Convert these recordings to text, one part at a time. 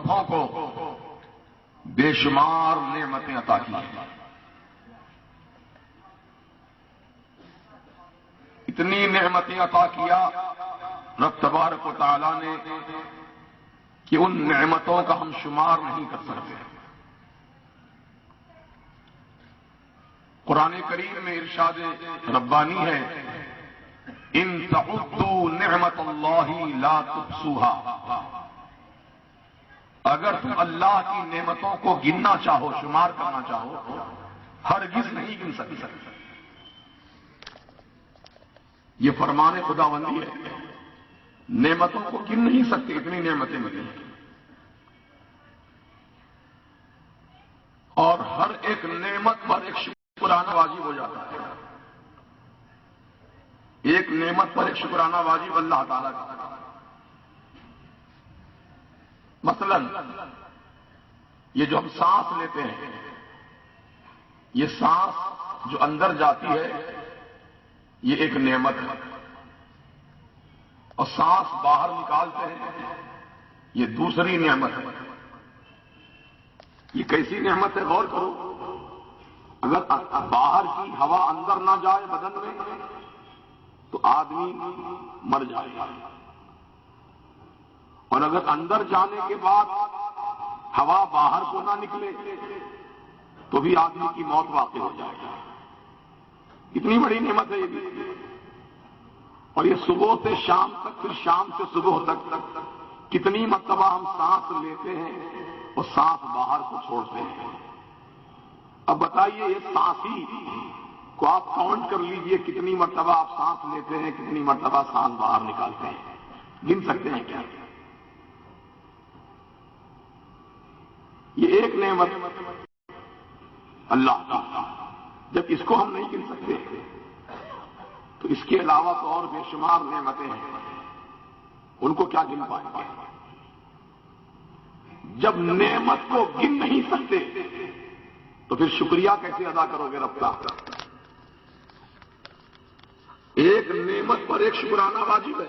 صفوں کو بے شمار نعمتیں عطا کی ہیں. اتنی نعمتیں عطا کیا رب تبارک و تعالی نے کہ ان نعمتوں کا ہم شمار نہیں کر سکتے. قرآن کریم میں ارشاد ربانی ہے ان تعدوا نعمت اللہ لا تحصوها. اگر تم اللہ کی نعمتوں کو گننا چاہو، شمار کرنا چاہو، ہرگز نہیں گن سکتے. یہ فرمان خداوندی ہے، نعمتوں کو گن نہیں سکتے، اتنی نعمتیں ملی ہیں. اور ہر ایک نعمت پر ایک شکرانہ واجب ہو جاتا ہے. ایک نعمت پر ایک شکرانہ واجب اللہ تعالیٰ کا. مثلا یہ جو ہم سانس لیتے ہیں، یہ سانس جو اندر جاتی ہے یہ ایک نعمت ہے، اور سانس باہر نکالتے ہیں یہ دوسری نعمت ہے. یہ کیسی نعمت ہے غور کرو. اگر باہر کی ہوا اندر نہ جائے بدن میں تو آدمی مر جائے گا، اور اگر اندر جانے کے بعد ہوا باہر کو نہ نکلے تو بھی آدمی کی موت واقع ہو جائے گا. اتنی بڑی نعمت ہے یہ بھی. اور یہ صبح سے شام تک، پھر شام سے صبح تک کتنی مرتبہ ہم سانس لیتے ہیں اور سانس باہر کو چھوڑتے ہیں. اب بتائیے یہ سانسی کو آپ کاؤنٹ کر لیجئے، کتنی مرتبہ آپ سانس لیتے ہیں، کتنی مرتبہ سانس باہر نکالتے ہیں. گن سکتے ہیں کیا؟ یہ ایک نعمت اللہ کا. جب اس کو ہم نہیں گن سکتے تو اس کے علاوہ تو اور بے شمار نعمتیں ہیں، ان کو کیا گن پائیں گے؟ جب نعمت کو گن نہیں سکتے تو پھر شکریہ کیسے ادا کرو گے رب کا؟ ایک نعمت پر ایک شکرانہ واجب ہے.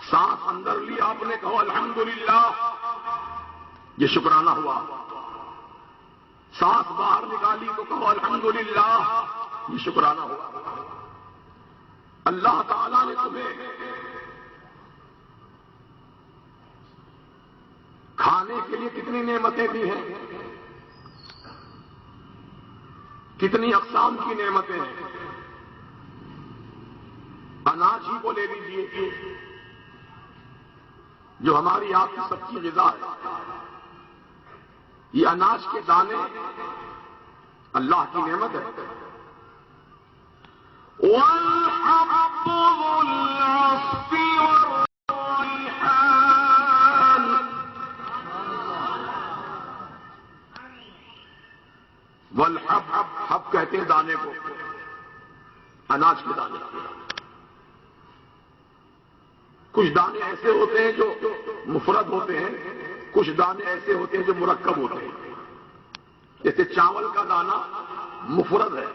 سانس اندر لی آپ نے کہو الحمدللہ، یہ شکرانہ ہوا. سانس باہر نکالی تو کہو الحمدللہ، یہ شکرانہ ہوا. اللہ تعالیٰ نے تمہیں کھانے کے لیے کتنی نعمتیں دی ہیں، کتنی اقسام کی نعمتیں ہیں. اناج ہی کو لے لیجیے جو ہماری آپ کی سب کی غذا ہے. یہ اناج کے دانے اللہ کی نعمت ہے. وَالْحَبُّ ذُو الْعَصْفِ وَالرَّيْحَانُ. والحب، حب کہتے ہیں دانے کو، اناج کے دانے. کچھ دانے ایسے ہوتے ہیں جو مفرد ہوتے ہیں، کچھ دانے ایسے ہوتے ہیں جو مرکب ہوتے ہیں. جیسے چاول کا دانہ مفرد ہے،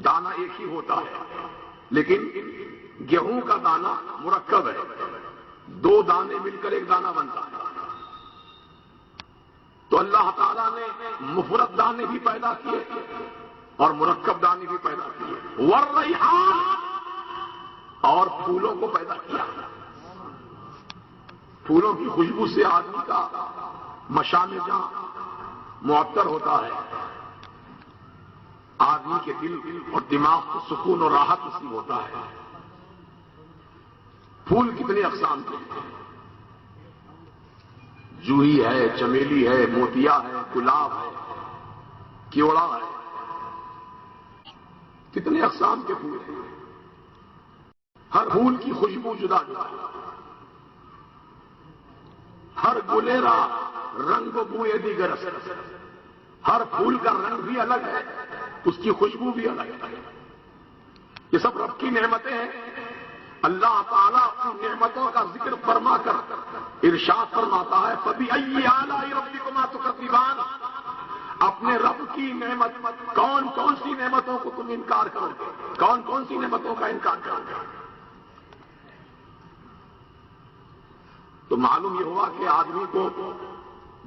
دانہ ایک ہی ہوتا ہے، لیکن گیہوں کا دانہ مرکب ہے، دو دانے مل کر ایک دانہ بنتا ہے. تو اللہ تعالیٰ نے مفرد دانے بھی پیدا کیے اور مرکب دانے بھی پیدا کیے. والریحان، اور پھولوں کو پیدا کیا. پھولوں کی خوشبو سے آدمی کا مشام جہاں معطر ہوتا ہے، آدمی کے دل اور دماغ کو سکون اور راحت نصیب ہوتا ہے. پھول کتنے اقسام کے ہیں، جوہی ہے، چمیلی ہے، موتیا ہے، گلاب ہے، کیوڑا ہے. کتنے اقسام کے پھول ہیں. ہر پھول کی خوشبو جدا جدا ہے. ہر گلیرا رنگ و بوئے دیگر. ہر پھول کا رنگ بھی الگ ہے، اس کی خوشبو بھی الگ ہے. یہ سب رب کی نعمتیں ہیں. اللہ تعالیٰ اپنی نعمتوں کا ذکر فرما کر ارشاد فرماتا ہے فَبِأَيِّ آلَاءِ رَبِّكُمَا تُكَذِّبَانِ. اپنے رب کی نعمت، کون کون سی نعمتوں کو تم انکار کرو گے، کون کون سی نعمتوں کا انکار کرو گے؟ تو معلوم یہ ہوا کہ آدمی کو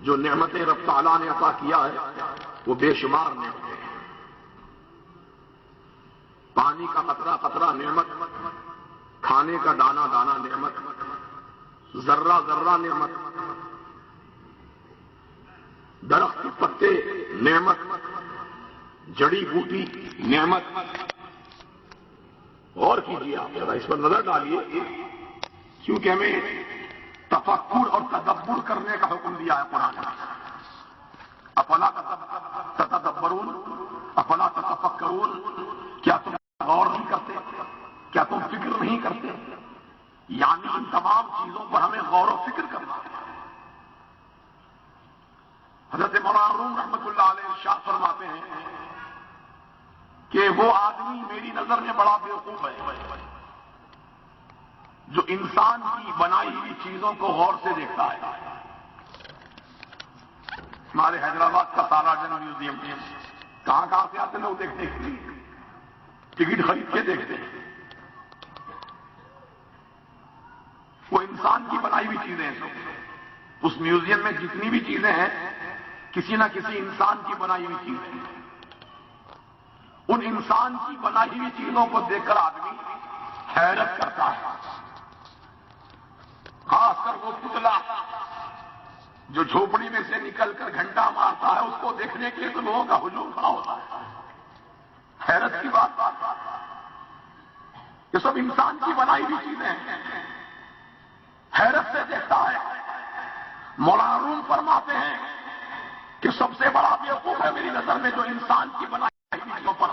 جو نعمتیں رب تعالیٰ نے عطا کیا ہے وہ بے شمار نعمتیں ہیں. پانی کا قطرہ قطرہ نعمت، کھانے کا دانہ دانہ نعمت، ذرہ ذرہ نعمت، درخت کے پتے نعمت، جڑی بوٹی نعمت. اور کیجیے آپ ذرا اس پر نظر ڈالیے، کیونکہ ہمیں تفکر اور تدبر کرنے کا حکم دیا ہے قرآن نے. افلا تتدبرون افلا تتفکرون، کیا تم غور نہیں کرتے، کیا تم فکر نہیں کرتے؟ یعنی ان تمام چیزوں پر ہمیں غور و فکر کرنا ہے. حضرت مولانا روم رحمۃ اللہ علیہ ارشاد فرماتے ہیں کہ وہ آدمی میری نظر میں بڑا بیوقوف ہے جو انسان کی بنائی ہوئی چیزوں کو غور سے دیکھتا ہے. ہمارے حیدرآباد کا تاراجن میوزیم کہاں کہاں سے آتے ہیں لوگ دیکھتے ہیں، ٹکٹ خرید کے دیکھتے ہیں. وہ انسان کی بنائی ہوئی چیزیں ہیں. اس میوزیم میں جتنی بھی چیزیں ہیں کسی نہ کسی انسان کی بنائی ہوئی چیزیں ہیں. ان انسان کی بنائی ہوئی چیزوں کو دیکھ کر آدمی حیرت کرتا ہے. خاص کر وہ پتلا جو جھوپڑی میں سے نکل کر گھنٹا مارتا ہے، اس کو دیکھنے کے لیے تو لوگوں کا ہجوم کھڑا ہوتا ہے. حیرت کی بات یہ سب انسان کی بنائی ہوئی چیزیں ہیں. حیرت سے دیکھتا ہے. مولانا روم فرماتے ہیں کہ سب سے بڑا بیوقوف ہے میری نظر میں جو انسان کی بنائی ہوئی چیزوں پر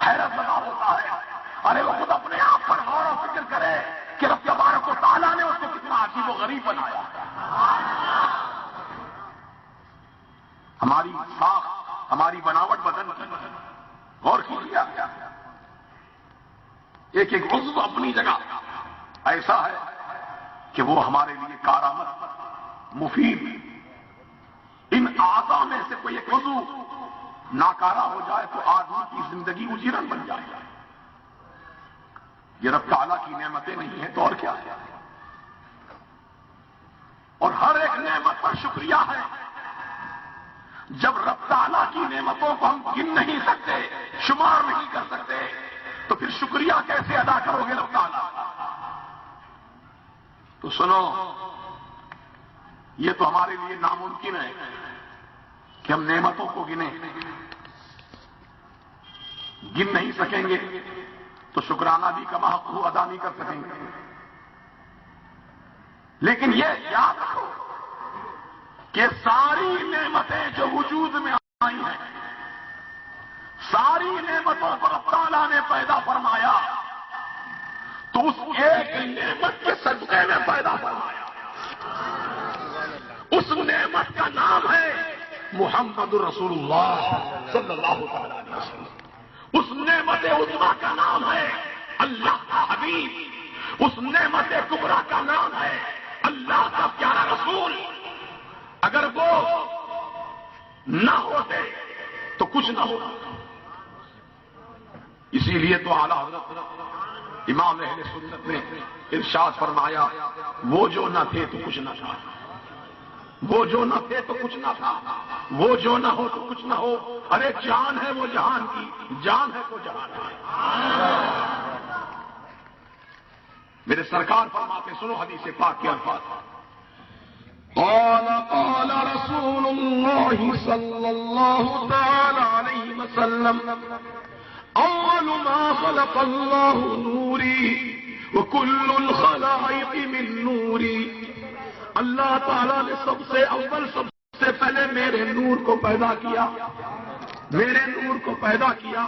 حیرت لگا ہوتا ہے. ارے وہ خود اپنے آپ پر غور و فکر کرے کہ رب تبارک و تعالیٰ نے اس کو کتنا عجیب و غریب بنایا. ہماری ساخت، ہماری بناوٹ بدن کی غور کیجیے. ایک ایک عضو اپنی جگہ ایسا ہے کہ وہ ہمارے لیے کارآمد، مفید. ان اعضاء میں سے کوئی ایک عضو ناکارہ ہو جائے تو آدمی کی زندگی اجیرن بن جائے. یہ رب تعالیٰ کی نعمتیں نہیں ہیں تو اور کیا ہے؟ اور ہر ایک نعمت پر شکریہ ہے. جب رب تعالیٰ کی نعمتوں کو ہم گن نہیں سکتے، شمار نہیں کر سکتے، تو پھر شکریہ کیسے ادا کرو گے رب تعالیٰ؟ تو سنو، یہ تو ہمارے لیے ناممکن ہے کہ ہم نعمتوں کو گنیں. گن نہیں سکیں گے تو شکرانہ بھی کما حق ادا نہیں کر سکیں گے. لیکن یہ یاد رکھو کہ ساری نعمتیں جو وجود میں آئی ہیں، ساری نعمتوں کو رب تعالیٰ نے پیدا فرمایا تو اس ایک نعمت کے صدقے میں پیدا فرمایا. اس نعمت کا نام ہے محمد رسول اللہ صلی اللہ علیہ وسلم. اس نعمت عظمیٰ کا نام ہے اللہ کا حبیب. اس نعمت کبریٰ کا نام ہے اللہ کا پیارا رسول. اگر وہ نہ ہوتے تو کچھ نہ ہوتا. اسی لیے تو اعلیٰ حضرت امام اہل سنت نے ارشاد فرمایا، وہ جو نہ تھے تو کچھ نہ تھا، وہ جو نہ تھے تو کچھ نہ تھا، وہ جو نہ ہو تو کچھ نہ ہو. ارے جان ہے وہ جہان کی، جان ہے وہ جہان ہے. میرے سرکار فرماتے، سنو حدیث پاک کے الفاظ. قال رسول الله صلى الله تعالى عليه وسلم اول ما خلق الله نوري وكل الخلائق من نوري. اللہ تعالیٰ نے سب سے اول، سب سے پہلے میرے نور کو پیدا کیا، میرے نور کو پیدا کیا.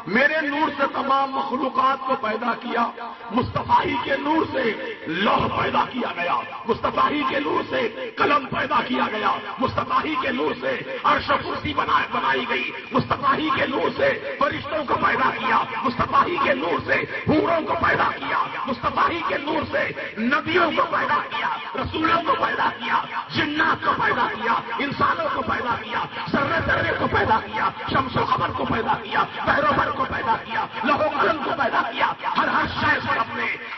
میرے نور سے تمام مخلوقات کو پیدا کیا. مصطفی کے نور سے لوح پیدا کیا گیا، مصطفی کے نور سے قلم پیدا کیا گیا، مصطفی کے نور سے عرش و کرسی بنائی گئی، مصطفی کے نور سے فرشتوں کو پیدا کیا، مصطفی کے نور سے حوروں کو پیدا کیا، مصطفی کے نور سے نبیوں کو پیدا کیا، رسولوں کو پیدا کیا، جنات کو پیدا کیا، انسانوں کو پیدا کیا، ذرے ذرے کو پیدا کیا، شمس و قمر کو پیدا کیا، بحر و بر کو پیدا کیا، لوح و قلم کو پیدا کیا. ہر شے سے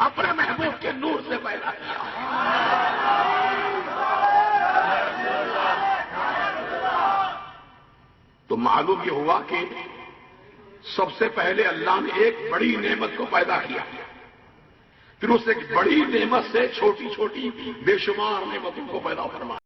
اپنے محبوب کے نور سے پیدا کیا. معلوم یہ ہوا کہ سب سے پہلے اللہ نے ایک بڑی نعمت کو پیدا کیا، پھر اس ایک بڑی نعمت سے چھوٹی چھوٹی بے شمار نعمتوں کو پیدا فرمایا۔